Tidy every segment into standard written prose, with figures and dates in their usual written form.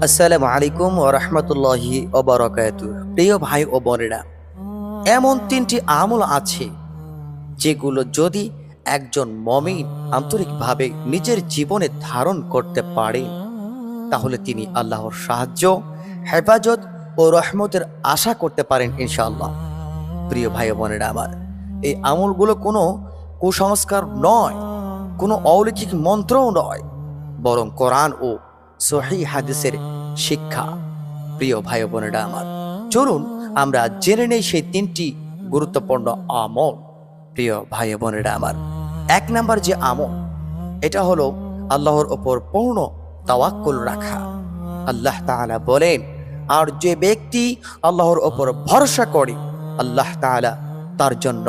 আসসালামু আলাইকুম ওয়া রাহমাতুল্লাহি ওয়া বারাকাতুহু। প্রিয় ভাই ও বোনেরা, এমন তিনটি আমল আছে যেগুলো যদি একজন মুমিন আন্তরিকভাবে নিজের জীবনে ধারণ করতে পারে, তাহলে তিনি আল্লাহর সাহায্য, হেফাজত ও রহমতের আশা করতে পারেন ইনশাআল্লাহ। প্রিয় ভাই ও বোনেরা আমার, এই আমলগুলো কোনো কুসংস্কার নয়, কোনো অলৌকিক মন্ত্রও নয়, বরং কোরআন ও সহিহ হাদিসের শিক্ষা। প্রিয় ভাই ও বোনেরা আমার, চলুন আমরা জেনে নেই সেই তিনটি গুরুত্বপূর্ণ আমল। প্রিয় ভাই ও বোনেরা আমার, এক নাম্বার যে আমল, এটা হলো আল্লাহর ওপর পূর্ণ তাওয়াক্কুল রাখা। আল্লাহ তাআলা বলেন, আর যে ব্যক্তি আল্লাহর ওপর ভরসা করে, আল্লাহ তাআলা তার জন্য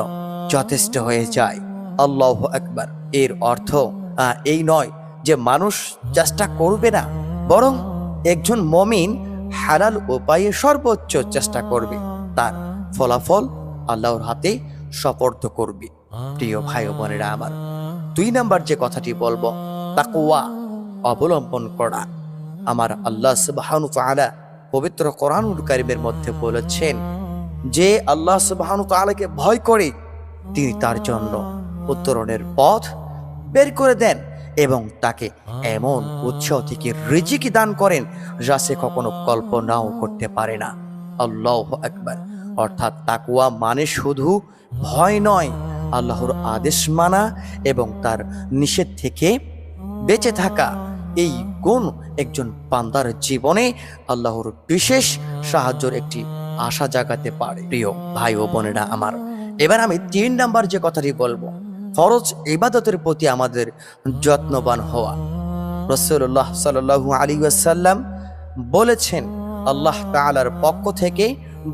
যথেষ্ট হয়ে যায়। আল্লাহু আকবার। এর অর্থ এই নয় যে মানুষ চেষ্টা করবে না, বরং একজন মুমিন হালাল উপায়ে সর্বোচ্চ চেষ্টা করবে, তার ফলাফল আল্লাহর হাতে সুপর্দ করবে। প্রিয় ভাই ও বোনেরা আমার, দুই নাম্বার যে কথাটি বলবো, তাকওয়া অবলম্বন করা। আমার আল্লাহ সুবহানাহু ওয়া তাআলা পবিত্র কোরআনুল কারীমের মধ্যে বলেছেন যে আল্লাহ সুবহানাহু ওয়া তাআলাকে ভয় করে তিনি তার জন্য উত্তরণের পথ বের করে দেন এবং তাকে এমন উৎস থেকে রিজিক দান করেন যা সে কখনো কল্পনাও করতে পারে না। আল্লাহু আকবার। অর্থাৎ তাকওয়া মানে শুধু ভয় নয়, আল্লাহর আদেশ মানা এবং তার নিষেধ থেকে বেঁচে থাকা। এই গুণ একজন বান্দার জীবনে আল্লাহর বিশেষ সাহায্যের একটি আশা জাগাতে পারে। প্রিয় ভাই ও বোনেরা আমার, এবার আমি তিন নাম্বার যে কথাটি বলবো, ফরজ ইবাদতের প্রতি আমাদের যত্নবান হওয়া। রাসূলুল্লাহ সাল্লাল্লাহু আলাইহি ওয়াসাল্লাম বলেছেন, আল্লাহ তাআলার পক্ষ থেকে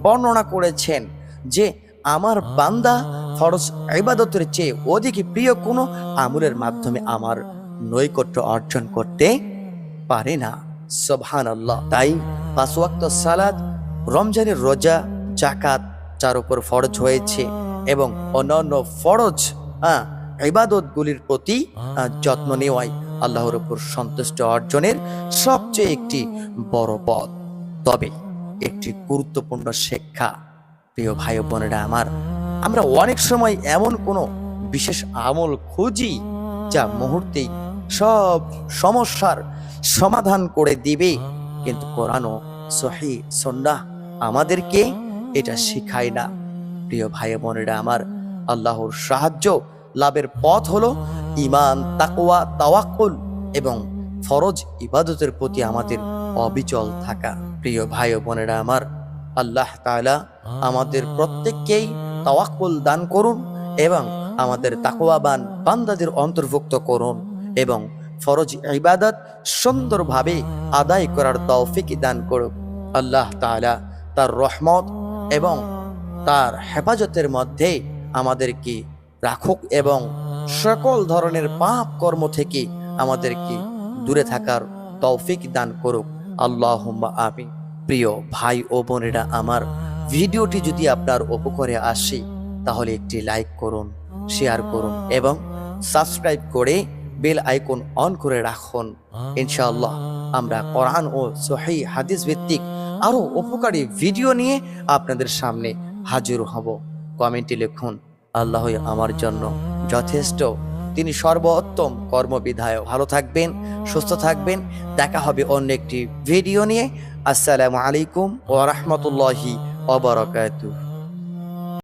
বর্ণনা করেছেন যে আমার বান্দা ফরজ ইবাদতের চেয়ে অধিক প্রিয় কোনো আমলের মাধ্যমে আমার নৈকট্য অর্জন করতে পারে না। সুবহানাল্লাহ। তাই ৫ ওয়াক্ত সালাত, রমজানের রোজা, যাকাত যার উপর ফরজ হয়েছে এবং অন্যান্য ফরজ ইবাদতগুলির প্রতি যত্ন নেওয়াই আল্লাহর উপর সন্তুষ্ট অর্জনের সবচেয়ে একটি বড় পথ। তবে একটি গুরুত্বপূর্ণ শিক্ষা, প্রিয় ভাই ও বোনেরা আমার, আমরা অনেক সময় এমন কোনো বিশেষ আমল খুঁজি যা মুহূর্তেই সব সমস্যার সমাধান করে দিবে, কিন্তু কোরআন ও সহিহ সুন্নাহ আমাদেরকে এটা শেখায় না। প্রিয় ভাই বোনেরা আমার, আল্লাহর সাহায্য লাভের পথ হলো ঈমান, তাকওয়া, তাওয়াক্কুল এবং ফরজ ইবাদতের প্রতি আমাদের অবিচল থাকা। প্রিয় ভাই ও বোনেরা আমার, আল্লাহ তাআলা আমাদের প্রত্যেককেই তাওয়াক্কুল দান করুন এবং আমাদের তাকওয়াবান বান্দাদের অন্তর্ভুক্ত করুন এবং ফরজ ইবাদত সুন্দরভাবে আদায় করার তৌফিক দান করুন। আল্লাহ তাআলা তার রহমত এবং তার হেফাজতের মধ্যে আমাদেরকে রাখুক এবং সকল ধরনের পাপ কর্ম থেকে আমাদেরকে দূরে থাকার তৌফিক দান করুক। আল্লাহুম্মা আমিন। প্রিয় ভাই ও বোনেরা আমার, ভিডিওটি যদি আপনার উপকারে আসে তাহলে একটি লাইক করুন, শেয়ার করুন এবং সাবস্ক্রাইব করে বেল আইকন অন করে রাখুন। ইনশাআল্লাহ আমরা কোরআন ও সহিহ হাদিস ভিত্তিক আরো উপকারী ভিডিও নিয়ে আপনাদের সামনে হাজির হব। কমেন্টে লিখুন, আল্লাহই আমার জন্য যথেষ্ট, তিনি সর্বোত্তম কর্মবিধায়ক। ভালো থাকবেন, সুস্থ থাকবেন। দেখা হবে অন্য একটি ভিডিও নিয়ে। আসসালামু আলাইকুম ওয়া রাহমাতুল্লাহি ওয়া বারাকাতুহু।